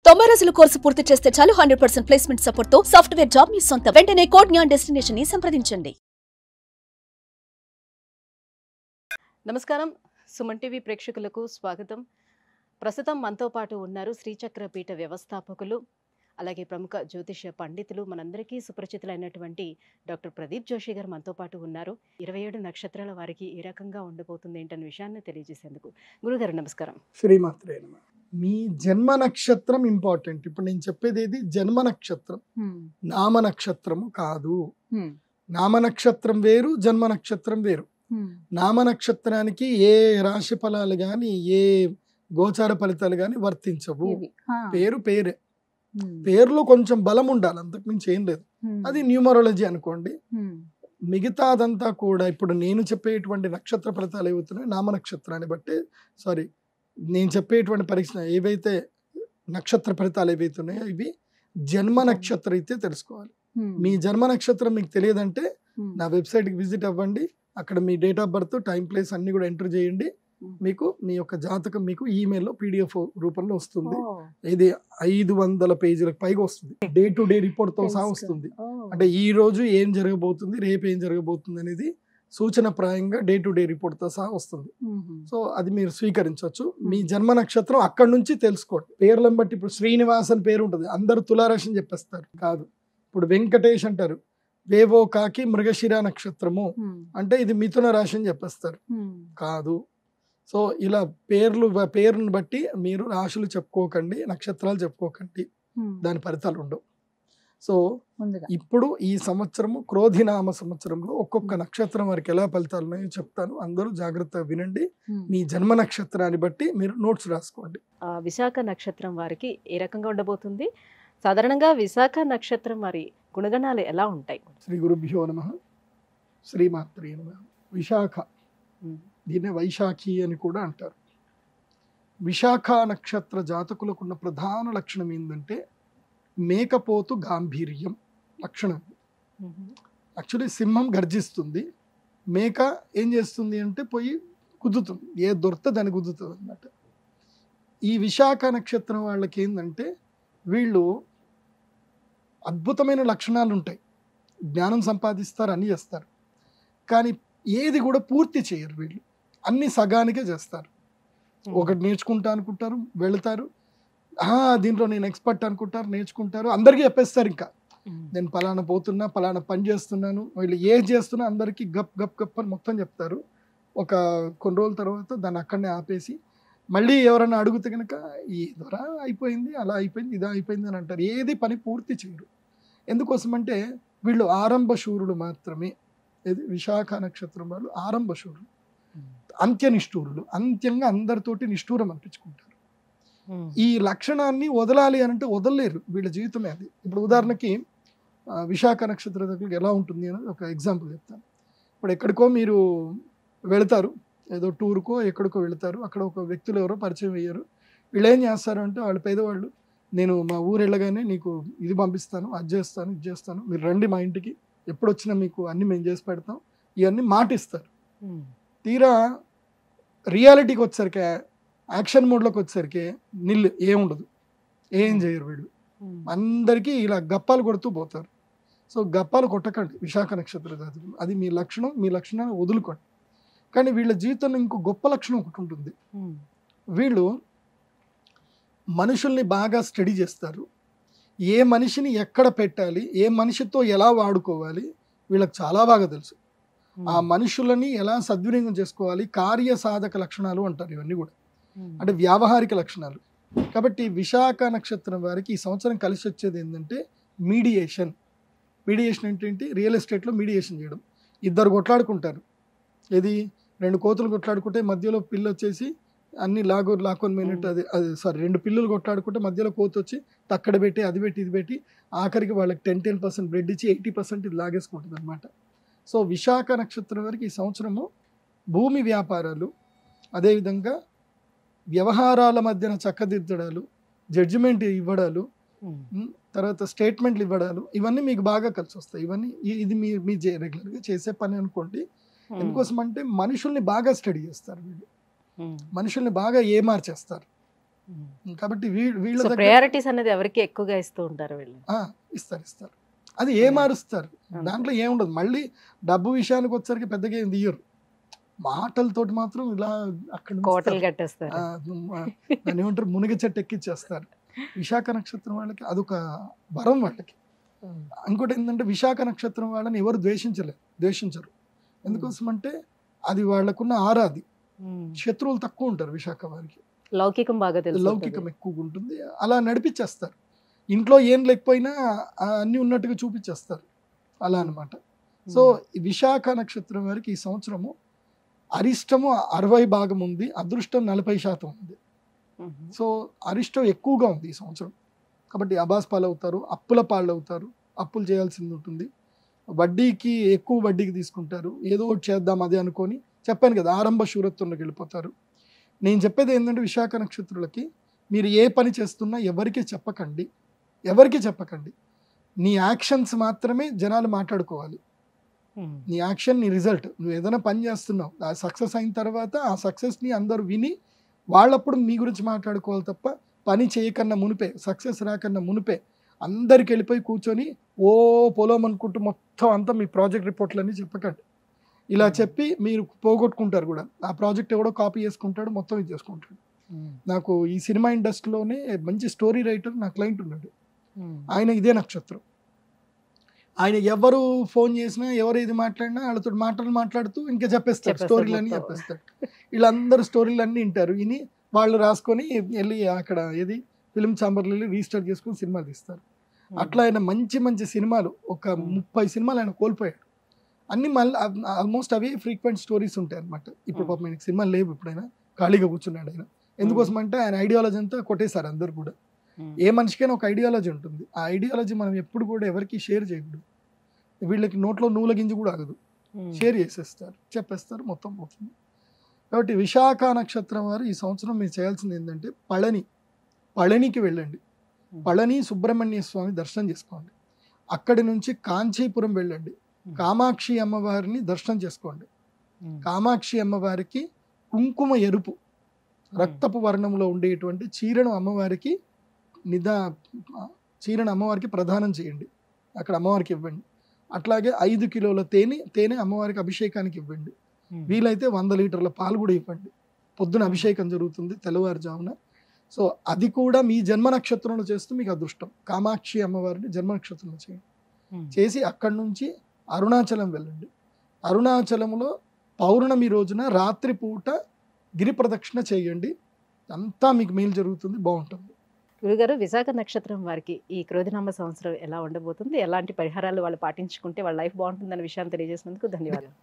90 రోజుల కోర్సు పూర్తి చేస్తే చాలు 100% ప్లేస్మెంట్ సపోర్ట్ తో సాఫ్ట్వేర్ జాబ్ మీ సొంతం. వెంటనే కోడ్ జ్ఞాన్ డెస్టినేషన్ ని సంప్రదించండి. నమస్కారం, సుమన్ టీవీ ప్రేక్షకులకు స్వాగతం. ప్రస్తుతం మనతో పాటు ఉన్నారు శ్రీచక్ర పీఠ వ్యవస్థాపకులు, అలాగే ప్రముఖ జ్యోతిష పండితులు, మనందరికీ సుపరిచితులైనటువంటి డాక్టర్ ప్రదీప్ జోషి గారు మనతో పాటు ఉన్నారు. 27 నక్షత్రాల వారికి ఏ రకంగా ఉండబోతుంది ఏంటనే విషయాన్ని తెలియజేసేందుకు గురుగారు నమస్కారం. శ్రీమాత్రే నమః. మీ జన్మ నక్షత్రం ఇంపార్టెంట్. ఇప్పుడు నేను చెప్పేది ఏది జన్మ నక్షత్రం, నామ నక్షత్రము కాదు. నామ నక్షత్రం వేరు, జన్మ నక్షత్రం వేరు. నామ నక్షత్రానికి ఏ రాశి ఫలాలు గాని ఏ గోచార ఫలితాలు గాని వర్తించవు. పేరు పేరే, పేరులో కొంచెం బలం ఉండాలి, అంతకు మించి ఏం లేదు. అది న్యూమరాలజీ అనుకోండి. మిగతాదంతా కూడా ఇప్పుడు నేను చెప్పేటువంటి నక్షత్ర ఫలితాలు ఏవవుతున్నాయి నామ నక్షత్రాన్ని బట్టి, సారీ నేను చెప్పేటువంటి పరీక్ష ఏవైతే నక్షత్ర ఫలితాలు ఏవైతున్నాయో ఇవి జన్మ నక్షత్రం అయితే తెలుసుకోవాలి. మీ జన్మ నక్షత్రం మీకు తెలియదంటే నా వెబ్సైట్కి విజిట్ అవ్వండి. అక్కడ మీ date of birth, time, place అన్ని కూడా ఎంటర్ చేయండి. మీకు మీ యొక్క జాతకం మీకు ఈమెయిల్లో PDF రూపంలో వస్తుంది. ఇది 500 పేజీలకు పైగా వస్తుంది. డే టు డే రిపోర్ట్ తో సహా వస్తుంది. అంటే ఈ రోజు ఏం జరగబోతుంది, రేపు ఏం జరగబోతుంది అనేది సూచన ప్రాయంగా డే టు డే రిపోర్ట్ తో సహా వస్తుంది. సో అది మీరు స్వీకరించవచ్చు. మీ జన్మ నక్షత్రం అక్కడి నుంచి తెలుసుకోండి. పేర్లను బట్టి ఇప్పుడు శ్రీనివాస్ అని పేరు ఉంటుంది, అందరు తులారాశి అని చెప్పేస్తారు. కాదు. ఇప్పుడు వెంకటేష్ అంటారు, వేవో కాకి మృగశిర నక్షత్రము అంటే ఇది మిథున రాశి అని చెప్పేస్తారు. కాదు. సో ఇలా పేరును బట్టి మీరు రాశులు చెప్పుకోకండి, నక్షత్రాలు చెప్పుకోకండి, దాని ఫలితాలు ఉండవు. సో ఇప్పుడు ఈ సంవత్సరము క్రోధినామ సంవత్సరంలో ఒక్కొక్క నక్షత్రం వారికి ఎలా ఫలితాలు ఉన్నాయో చెప్తాను. అందరూ జాగ్రత్తగా వినండి. మీ జన్మ నక్షత్రాన్ని బట్టి మీరు నోట్స్ రాసుకోండి. విశాఖ నక్షత్రం వారికి ఏ రకంగా ఉండబోతుంది? సాధారణంగా విశాఖ నక్షత్రం వారి గుణగణాలు ఎలా ఉంటాయి? శ్రీ గురుభ్యో నమః, శ్రీమాత్రే నమః. విశాఖ, దీన్నే వైశాఖి అని కూడా అంటారు. విశాఖ నక్షత్ర జాతకులకు ఉన్న ప్రధాన లక్షణం ఏంటంటే మేకపోతు గాంభీర్యం లక్షణం. యాక్చువల్లీ సింహం గర్జిస్తుంది, మేక ఏం చేస్తుంది అంటే పోయి గుద్దుతుంది, ఏ దొరికితే దాన్ని గుద్దుతుంది అన్నమాట. ఈ విశాఖ నక్షత్రం వాళ్ళకి ఏంటంటే వీళ్ళు అద్భుతమైన లక్షణాలు ఉంటాయి, జ్ఞానం సంపాదిస్తారు, అన్నీ చేస్తారు, కానీ ఏది కూడా పూర్తి చేయరు. వీళ్ళు అన్ని సగానికే చేస్తారు. ఒకటి నేర్చుకుంటా అనుకుంటారు, వెళతారు, దీంట్లో నేను ఎక్స్పర్ట్ అనుకుంటారు, నేర్చుకుంటారు, అందరికీ చెప్పేస్తారు. ఇంకా నేను పలానా పోతున్నా, పలానా పని చేస్తున్నాను, వీళ్ళు ఏం చేస్తున్నా అందరికీ గప్ గప్ గప్ అని మొత్తం చెప్తారు. ఒక కొన్ని రోజుల తర్వాత దాన్ని అక్కడనే ఆపేసి మళ్ళీ ఎవరైనా అడిగితే కనుక ఈ ద్వారా అయిపోయింది, అలా అయిపోయింది, ఇదా అయిపోయింది అని అంటారు. ఏది పని పూర్తి చేయరు. ఎందుకోసమంటే వీళ్ళు ఆరంభ శూరులు మాత్రమే. ఇది విశాఖ నక్షత్రం వాళ్ళు ఆరంభ శూరులు, అంత్య నిష్ఠూరులు. అంత్యంగా అందరితోటి నిష్ఠూరం అనిపించుకుంటారు. ఈ లక్షణాన్ని వదలాలి అని అంటే వదలలేరు, వీళ్ళ జీవితమే అది. ఇప్పుడు ఉదాహరణకి విశాఖ నక్షత్ర దగ్గరికి ఎలా ఉంటుంది అని ఒక ఎగ్జాంపుల్ చెప్తాను. ఇప్పుడు ఎక్కడికో మీరు వెళతారు, ఏదో టూర్కో ఎక్కడికో వెళతారు, అక్కడ ఒక వ్యక్తులు ఎవరో పరిచయం అయ్యారు. వీళ్ళు ఏం చేస్తారు అంటే వాళ్ళు పేదవాళ్ళు, నేను మా ఊరు వెళ్ళగానే నీకు ఇది పంపిస్తాను, అది చేస్తాను, ఇది చేస్తాను, మీరు రండి మా ఇంటికి, ఎప్పుడు వచ్చినా మీకు అన్ని మేము చేసి పెడతాం, ఇవన్నీ మాటిస్తారు. తీరా రియాలిటీకి వచ్చేసరికి, యాక్షన్ మోడ్లోకి వచ్చేసరికి నిల్లు ఏముండదు, ఏం చేయరు. వీళ్ళు అందరికీ ఇలా గప్పాలు కొడుతూ పోతారు. సో గప్పాలు కొట్టకండి విశాఖ నక్షత్ర జాతకులు, అది మీ లక్షణం. మీ లక్షణాన్ని వదులుకోండి. కానీ వీళ్ళ జీవితంలో ఇంకో గొప్ప లక్షణం ఒకటి ఉంటుంది. వీళ్ళు మనుషుల్ని బాగా స్టడీ చేస్తారు. ఏ మనిషిని ఎక్కడ పెట్టాలి, ఏ మనిషితో ఎలా వాడుకోవాలి వీళ్ళకి చాలా బాగా తెలుసు. ఆ మనుషులని ఎలా సద్వినియోగం చేసుకోవాలి, కార్యసాధక లక్షణాలు అంటారు ఇవన్నీ కూడా, అంటే వ్యావహారిక లక్షణాలు. కాబట్టి విశాఖ నక్షత్రం వారికి ఈ సంవత్సరం కలిసి వచ్చేది ఏంటంటే మీడియేషన్. మీడియేషన్ ఏంటంటే రియల్ ఎస్టేట్లో మీడియేషన్ చేయడం. ఇద్దరు కొట్లాడుకుంటారు, ఏది 2 కోతులు కొట్లాడుకుంటే మధ్యలో పిల్లి వచ్చేసి అన్ని లాక్కొని మినిట్ అది అది సారీ 2 పిల్లులు కొట్లాడుకుంటే మధ్యలో కోత వచ్చి తక్కడ పెట్టి అది పెట్టి ఇది పెట్టి ఆఖరికి వాళ్ళకి 10% బ్రెడ్ ఇచ్చి 80% ఇది లాగేసుకుంటుంది అనమాట. సో విశాఖ నక్షత్రం వారికి ఈ సంవత్సరము భూమి వ్యాపారాలు, అదేవిధంగా వ్యవహారాల మధ్యన చక్కదిద్దడాలు, జడ్జిమెంట్ ఇవ్వడాలు, తర్వాత స్టేట్మెంట్లు ఇవ్వడాలు, ఇవన్నీ మీకు బాగా కలిసి వస్తాయి. ఇవన్నీ ఇది మీ రెగ్యులర్గా చేసే పని అనుకోండి. ఎందుకోసం అంటే మనుషుల్ని బాగా స్టడీ చేస్తారు వీళ్ళు, మనుషుల్ని బాగా ఏమార్చేస్తారు. కాబట్టి వీళ్ళ సో దగ్గర ప్రయారిటీస్ అనేది ఎవరికి ఎక్కువగా ఇస్తూ ఉంటారు వీళ్ళు? ఇస్తారు. అది మారుస్తారు, దాంట్లో ఏముండదు. మళ్ళీ డబ్బు విషయానికి వచ్చరికి పెద్దగా ఏం తీయరు, మాటలతోటి మాత్రం ఇలా అక్కడ కోటలు కట్టేస్తారు. దాన్ని ఏమంటారు, మునిగ చెట్టు ఎక్కిచ్చేస్తారు. విశాఖ నక్షత్రం వాళ్ళకి అదొక వరం వాళ్ళకి. ఇంకోటి ఏంటంటే విశాఖ నక్షత్రం వాళ్ళని ఎవరు ద్వేషించరు. ఎందుకోసం అంటే అది వాళ్ళకున్న ఆరాది. శత్రువులు తక్కువ ఉంటారు విశాఖ వారికి, లౌకికం బాగా తెలుసు, లౌకికం ఎక్కువగా ఉంటుంది. అలా నడిపించేస్తారు, ఇంట్లో ఏం లేకపోయినా అన్ని ఉన్నట్టుగా చూపించేస్తారు అలా అనమాట. సో ఈ విశాఖ నక్షత్రం వారికి ఈ సంవత్సరము అరిష్టము 60 భాగం ఉంది, అదృష్టం 40% ఉంది. సో అరిష్టం ఎక్కువగా ఉంది ఈ సంవత్సరం. కాబట్టి అబాస్ పాలవుతారు, అప్పుల పాలవుతారు, అప్పులు చేయాల్సింది ఉంటుంది, వడ్డీకి ఎక్కువ వడ్డీకి తీసుకుంటారు, ఏదో ఒకటి చేద్దాం అదే అనుకొని. చెప్పాను కదా, ఆరంభ శూరత్వంలోకి వెళ్ళిపోతారు. నేను చెప్పేది ఏంటంటే విశాఖ నక్షత్రులకి మీరు ఏ పని చేస్తున్నా ఎవరికి చెప్పకండి. నీ యాక్షన్స్ మాత్రమే జనాలు మాట్లాడుకోవాలి. నీ యాక్షన్, నీ రిజల్ట్. నువ్వు ఏదైనా పని చేస్తున్నావు, ఆ సక్సెస్ అయిన తర్వాత ఆ సక్సెస్ని అందరూ విని వాళ్ళప్పుడు మీ గురించి మాట్లాడుకోవాలి తప్ప పని చేయకన్నా మునిపే, సక్సెస్ రాకన్నా మునిపే అందరికి వెళ్ళిపోయి కూర్చొని ఓ పొలం అనుకుంటూ మొత్తం అంతా మీ ప్రాజెక్ట్ రిపోర్ట్లన్నీ చెప్పకండి. ఇలా చెప్పి మీరు పోగొట్టుకుంటారు కూడా. ఆ ప్రాజెక్ట్ ఎవడో కాపీ చేసుకుంటాడు, మొత్తం ఇది చేసుకుంటాడు. నాకు ఈ సినిమా ఇండస్ట్రీలోనే మంచి స్టోరీ రైటర్ నా క్లయింట్ ఉన్నాడు, ఆయన ఇదే నక్షత్రం. ఆయన ఎవరు ఫోన్ చేసినా ఎవరు ఏది మాట్లాడినా వాళ్ళతో మాట్లాడుతూ ఇంకా చెప్పేస్తారు, స్టోరీలన్నీ చెప్పేస్తాడు. వీళ్ళందరూ స్టోరీలన్నీ వింటారు, విని వాళ్ళు రాసుకొని వెళ్ళి అక్కడ ఏది ఫిల్మ్ ఛాంబర్లో వెళ్ళి రిజిస్టర్ చేసుకుని సినిమాలు తీస్తారు. అట్లా ఆయన మంచి మంచి సినిమాలు, ఒక 30 సినిమాలు ఆయన కోల్పోయాడు. అన్ని మళ్ళీ ఆల్మోస్ట్ అవే ఫ్రీక్వెంట్ స్టోరీస్ ఉంటాయి అనమాట. ఇప్పుడు పాపం ఆయనకి సినిమాలు లేవు, ఇప్పుడైనా ఖాళీగా కూర్చున్నాడు ఆయన. ఎందుకోసం అంటే ఆయన ఐడియాలజీ అంతా కొట్టేశారు అందరు కూడా. ఏ మనిషికైనా ఒక ఐడియాలజీ ఉంటుంది, ఆ ఐడియాలజీ మనం ఎప్పుడు కూడా ఎవరికి షేర్ చేయకూడదు. వీళ్ళకి నోట్లో నూల గింజ కూడా ఆగదు, షేర్ చేసేస్తారు, చెప్పేస్తారు, మొత్తం పోతుంది. కాబట్టి విశాఖ నక్షత్రం వారు ఈ సంవత్సరం మీరు చేయాల్సింది ఏంటంటే పళనికి వెళ్ళండి, పళని సుబ్రహ్మణ్య స్వామి దర్శనం చేసుకోండి. అక్కడి నుంచి కాంచీపురం వెళ్ళండి, కామాక్షి అమ్మవారిని దర్శనం చేసుకోండి. కామాక్షి అమ్మవారికి కుంకుమ ఎరుపు రక్తపు వర్ణంలో ఉండేటువంటి చీరను అమ్మవారికి ప్రదానం చేయండి, అక్కడ అమ్మవారికి ఇవ్వండి. అట్లాగే 5 కిలోల తేనె అమ్మవారికి అభిషేకానికి ఇవ్వండి. వీలైతే 100 లీటర్ల పాలు కూడా ఇవ్వండి. పొద్దున అభిషేకం జరుగుతుంది తెల్లవారుజామున. సో అది కూడా మీ జన్మ నక్షత్రంలో చేస్తూ మీకు అదృష్టం. కామాక్షి అమ్మవారిని జన్మ నక్షత్రంలో చేయండి. చేసి అక్కడి నుంచి అరుణాచలం వెళ్ళండి. అరుణాచలంలో పౌర్ణమి రోజున రాత్రి పూట గిరి ప్రదక్షిణ చేయండి. అంతా మీకు మేలు జరుగుతుంది, బాగుంటుంది. గురుగారు, విశాఖ నక్షత్రం వారికి ఈ క్రోధినామ సంవత్సరం ఎలా ఉండబోతుంది, ఎలాంటి పరిహారాలు వాళ్ళు పాటించుకుంటే వాళ్ళ లైఫ్ బాగుంటుందనే విషయాన్ని తెలియజేసినందుకు ధన్యవాదాలు.